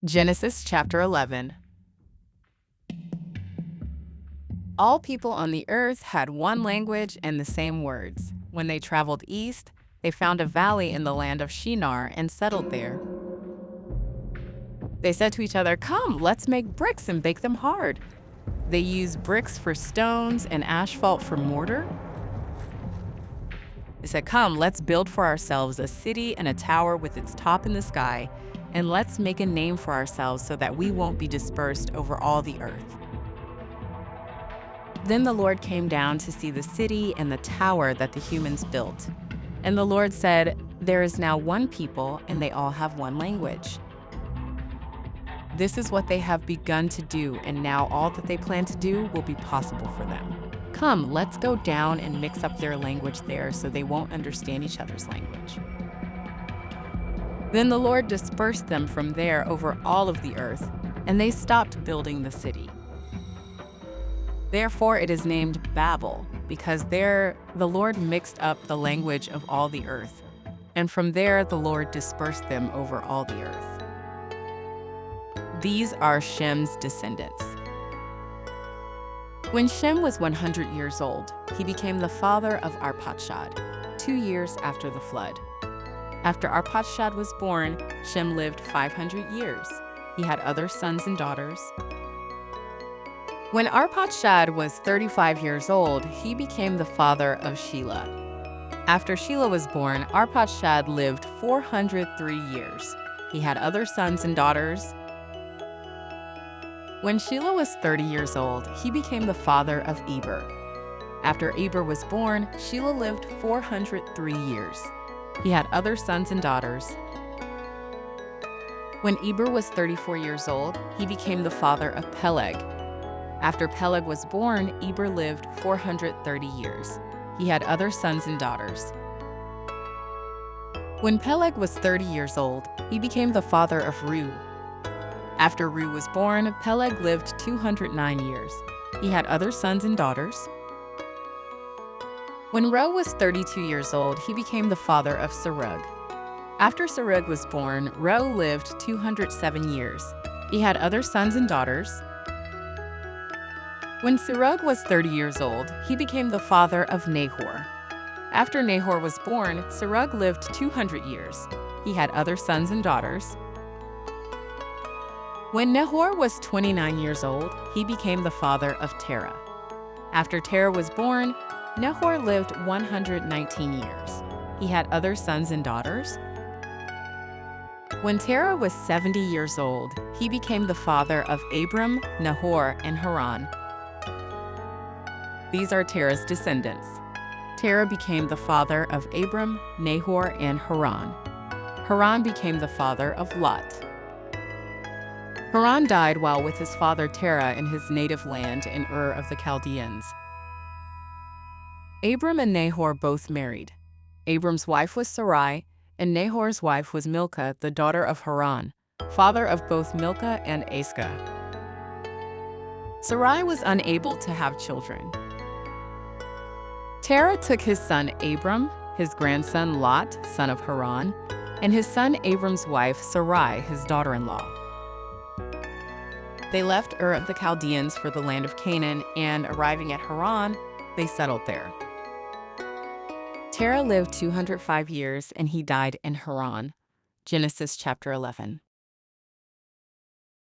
Genesis chapter 11. All people on the earth had one language and the same words. When they traveled east, they found a valley in the land of Shinar and settled there. They said to each other, "Come, let's make bricks and bake them hard." They used bricks for stones and asphalt for mortar. They said, "Come, let's build for ourselves a city and a tower with its top in the sky, and let's make a name for ourselves so that we won't be dispersed over all the earth." Then the Lord came down to see the city and the tower that the humans built. And the Lord said, "There is now one people, and they all have one language. This is what they have begun to do, and now all that they plan to do will be possible for them. Come, let's go down and mix up their language there so they won't understand each other's language." Then the Lord dispersed them from there over all of the earth, and they stopped building the city. Therefore it is named Babel, because there the Lord mixed up the language of all the earth, and from there the Lord dispersed them over all the earth. These are Shem's descendants. When Shem was 100 years old, he became the father of Arpachshad, 2 years after the flood. After Arpachshad was born, Shem lived 500 years. He had other sons and daughters. When Arpachshad was 35 years old, he became the father of Shelah. After Shelah was born, Arpachshad lived 403 years. He had other sons and daughters. When Shelah was 30 years old, he became the father of Eber. After Eber was born, Shelah lived 403 years. He had other sons and daughters. When Eber was 34 years old, he became the father of Peleg. After Peleg was born, Eber lived 430 years. He had other sons and daughters. When Peleg was 30 years old, he became the father of Reu. After Reu was born, Peleg lived 209 years. He had other sons and daughters. When Reu was 32 years old, he became the father of Serug. After Serug was born, Reu lived 207 years. He had other sons and daughters. When Serug was 30 years old, he became the father of Nahor. After Nahor was born, Serug lived 200 years. He had other sons and daughters. When Nahor was 29 years old, he became the father of Terah. After Terah was born, Nahor lived 119 years. He had other sons and daughters. When Terah was 70 years old, he became the father of Abram, Nahor, and Haran. These are Terah's descendants. Terah became the father of Abram, Nahor, and Haran. Haran became the father of Lot. Haran died while with his father Terah in his native land in Ur of the Chaldeans. Abram and Nahor both married. Abram's wife was Sarai, and Nahor's wife was Milcah, the daughter of Haran, father of both Milcah and Iscah. Sarai was unable to have children. Terah took his son Abram, his grandson Lot, son of Haran, and his son Abram's wife Sarai, his daughter-in-law. They left Ur of the Chaldeans for the land of Canaan, and arriving at Haran, they settled there. Terah lived 205 years, and he died in Haran. Genesis chapter 11.